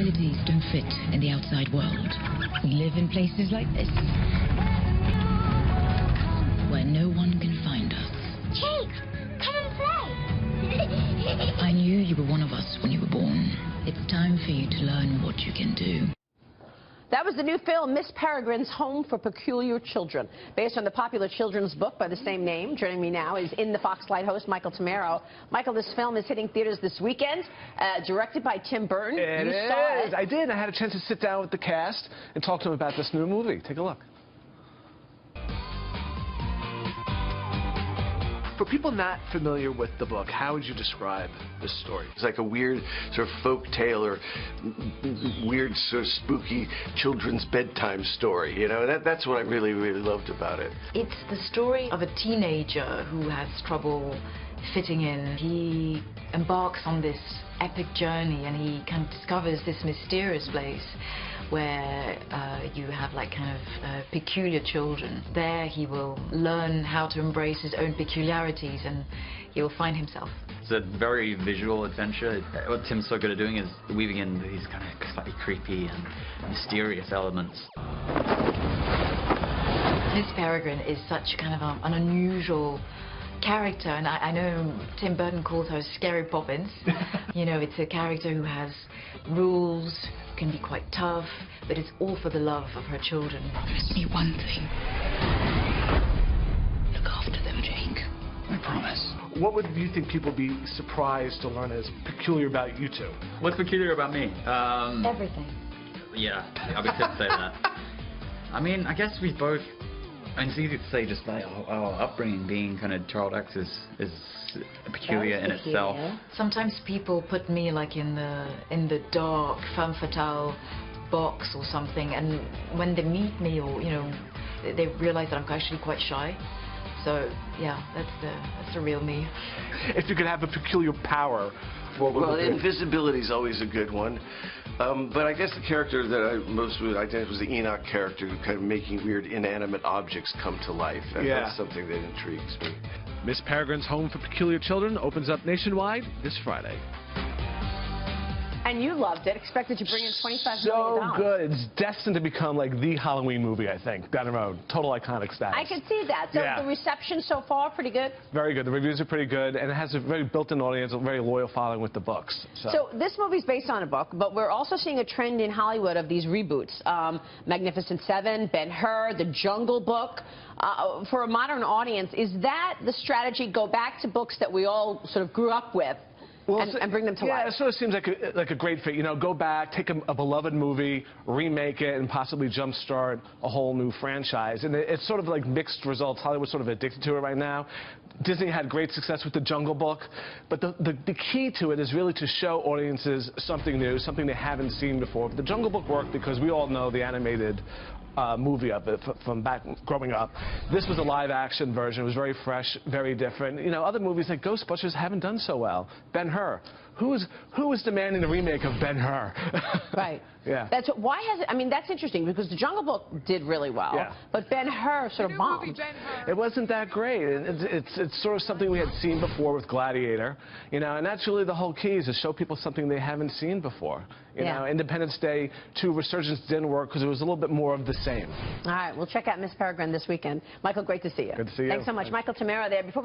abilities don't fit in the outside world. We live in places like this, where no one can find us. Jake, come and play! I knew you were one of us when you were born. It's time for you to learn what you can do. That was the new film, Miss Peregrine's Home for Peculiar Children, based on the popular children's book by the same name. Joining me now is In the Foxlight host, Michael Tammero. Michael, this film is hitting theaters this weekend, directed by Tim Burton. It is. I did. I had a chance to sit down with the cast and talk to them about this new movie. Take a look. For people not familiar with the book, how would you describe this story? It's like a weird sort of folk tale or weird sort of spooky children's bedtime story, you know? That's what I really, really loved about it. It's the story of a teenager who has trouble fitting in. He embarks on this epic journey and he kind of discovers this mysterious place where you have like kind of peculiar children. There he will learn how to embrace his own peculiarities and he will find himself. It's a very visual adventure. What Tim's so good at doing is weaving in these kind of slightly creepy and mysterious elements. Miss Peregrine is such kind of an unusual character, and I know Tim Burton calls her Scary Poppins. You know, it's a character who has rules, can be quite tough, but it's all for the love of her children. Promise me one thing. Look after them, Jake. I promise. What would you think people would be surprised to learn is peculiar about you two? What's peculiar about me? Everything. Yeah, I would say that. I mean, I guess we both... And it's easy to say just like our upbringing being kind of child actors is peculiar in itself. Sometimes people put me like in the dark femme fatale box or something, and when they meet me or you know they realize that I'm actually quite shy. So yeah, that's the real me. If you could have a peculiar power, what would Well, it be? invisibility is always a good one. But I guess the character that I most would identify was the Enoch character, who kind of making weird inanimate objects come to life. That's something that intrigues me. Miss Peregrine's Home for Peculiar Children opens up nationwide this Friday. And you loved it, expected to bring in $25 So million. good. It's destined to become like the Halloween movie, I think, down the road. Total iconic status. I could see that. So Yeah. the reception so far, pretty good? Very good. The reviews are pretty good, and it has a very built-in audience, a very loyal following with the books. So this movie's based on a book, but we're also seeing a trend in Hollywood of these reboots. Magnificent Seven, Ben-Hur, The Jungle Book. For a modern audience, is that the strategy? Go back to books that we all sort of grew up with? Well, and bring them to life. life. It sort of seems like a great fit. You know, go back, take a beloved movie, remake it, and possibly jumpstart a whole new franchise. And it's sort of like mixed results. Hollywood's sort of addicted to it right now. Disney had great success with The Jungle Book, but the key to it is really to show audiences something new, something they haven't seen before. But The Jungle Book worked because we all know the animated movie of it from back growing up. This was a live-action version. It was very fresh, very different. You know, other movies like Ghostbusters haven't done so well. Ben-Hur. Who is demanding the remake of Ben-Hur? Right. Yeah. Why has it? I mean, that's interesting because The Jungle Book did really well, yeah. But Ben-Hur sort of bombed. It wasn't that great. It's sort of something we had seen before with Gladiator, you know, and that's really the whole key, is to show people something they haven't seen before. You know, Independence Day 2 Resurgence didn't work because it was a little bit more of the same. All right, we'll check out Miss Peregrine this weekend. Michael, great to see you. Good to see you. Thanks so much. Michael Tammero there. Before we